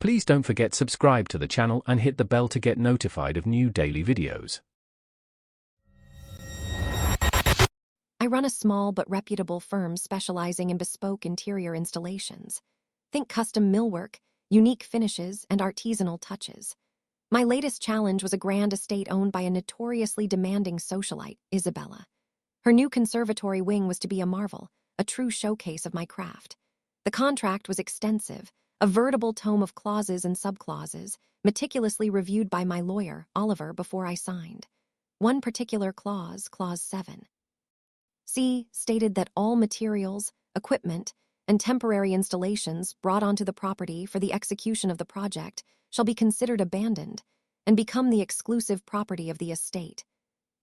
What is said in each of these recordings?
Please don't forget subscribe to the channel and hit the bell to get notified of new daily videos. I run a small but reputable firm specializing in bespoke interior installations. Think custom millwork, unique finishes, and artisanal touches. My latest challenge was a grand estate owned by a notoriously demanding socialite, Isabella. Her new conservatory wing was to be a marvel, a true showcase of my craft. The contract was extensive, a veritable tome of clauses and subclauses, meticulously reviewed by my lawyer, Oliver, before I signed. One particular clause, Clause 7. C, stated that all materials, equipment, and temporary installations brought onto the property for the execution of the project shall be considered abandoned and become the exclusive property of the estate.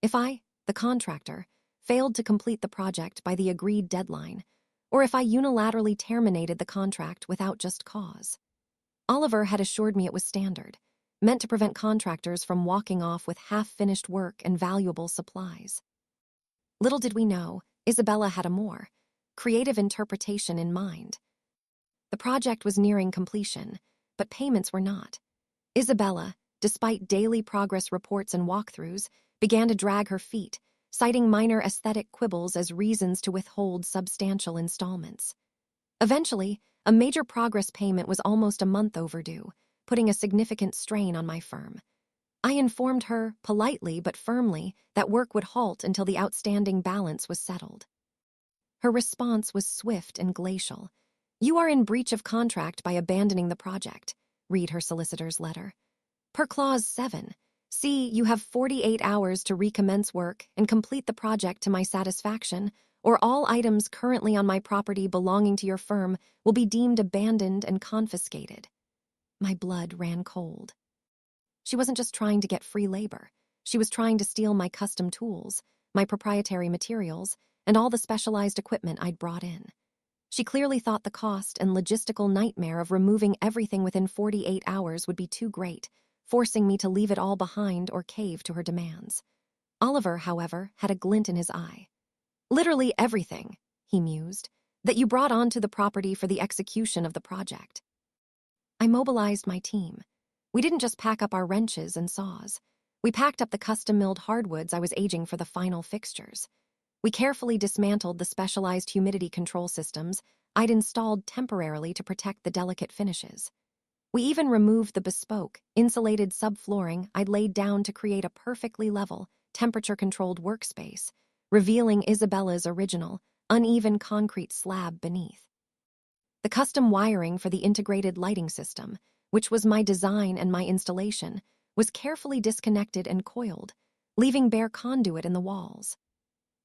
If I, the contractor, failed to complete the project by the agreed deadline, or if I unilaterally terminated the contract without just cause. Oliver had assured me it was standard, meant to prevent contractors from walking off with half-finished work and valuable supplies. Little did we know, Isabella had a more creative interpretation in mind. The project was nearing completion, but payments were not. Isabella, despite daily progress reports and walkthroughs, began to drag her feet, citing minor aesthetic quibbles as reasons to withhold substantial installments. Eventually, a major progress payment was almost a month overdue, putting a significant strain on my firm. I informed her, politely but firmly, that work would halt until the outstanding balance was settled. Her response was swift and glacial. "You are in breach of contract by abandoning the project," read her solicitor's letter. "Per Clause 7, C, you have 48 hours to recommence work and complete the project to my satisfaction, or all items currently on my property belonging to your firm will be deemed abandoned and confiscated." My blood ran cold. She wasn't just trying to get free labor. She was trying to steal my custom tools, my proprietary materials, and all the specialized equipment I'd brought in. She clearly thought the cost and logistical nightmare of removing everything within 48 hours would be too great, forcing me to leave it all behind or cave to her demands. Oliver, however, had a glint in his eye. "Literally everything," he mused, "that you brought onto the property for the execution of the project." I mobilized my team. We didn't just pack up our wrenches and saws. We packed up the custom-milled hardwoods I was aging for the final fixtures. We carefully dismantled the specialized humidity control systems I'd installed temporarily to protect the delicate finishes. We even removed the bespoke, insulated subflooring I'd laid down to create a perfectly level, temperature-controlled workspace, revealing Isabella's original, uneven concrete slab beneath. The custom wiring for the integrated lighting system, which was my design and my installation, was carefully disconnected and coiled, leaving bare conduit in the walls.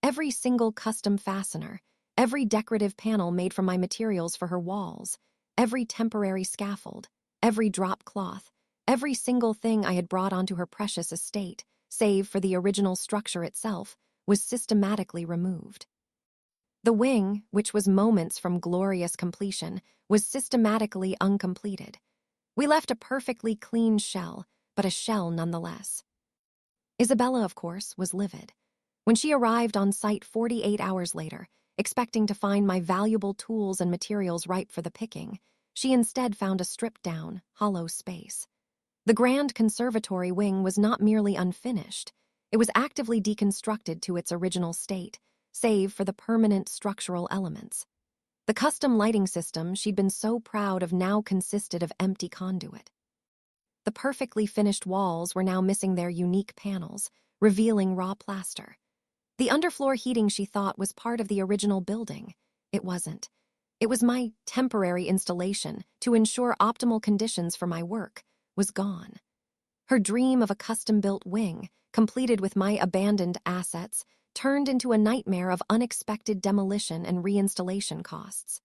Every single custom fastener, every decorative panel made from my materials for her walls, every temporary scaffold, every drop cloth, every single thing I had brought onto her precious estate, save for the original structure itself, was systematically removed. The wing, which was moments from glorious completion, was systematically uncompleted. We left a perfectly clean shell, but a shell nonetheless. Isabella, of course, was livid. When she arrived on site 48 hours later, expecting to find my valuable tools and materials ripe for the picking, she instead found a stripped-down, hollow space. The grand conservatory wing was not merely unfinished, it was actively deconstructed to its original state, save for the permanent structural elements. The custom lighting system she'd been so proud of now consisted of empty conduit. The perfectly finished walls were now missing their unique panels, revealing raw plaster. The underfloor heating she thought was part of the original building. It wasn't. It was my temporary installation to ensure optimal conditions for my work was gone. Her dream of a custom-built wing, completed with my abandoned assets, turned into a nightmare of unexpected demolition and reinstallation costs.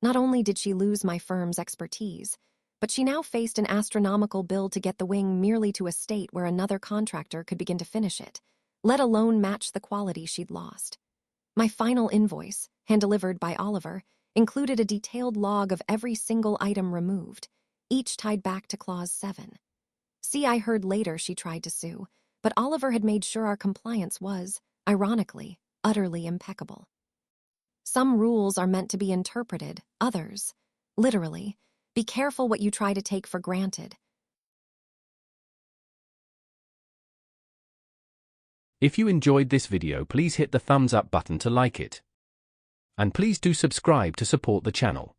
Not only did she lose my firm's expertise, but she now faced an astronomical bill to get the wing merely to a state where another contractor could begin to finish it, let alone match the quality she'd lost. My final invoice, hand-delivered by Oliver, included a detailed log of every single item removed, each tied back to Clause 7. See, I heard later she tried to sue, but Oliver had made sure our compliance was, ironically, utterly impeccable. Some rules are meant to be interpreted, others, literally, Be careful what you try to take for granted. If you enjoyed this video, please hit the thumbs up button to like it. And please do subscribe to support the channel.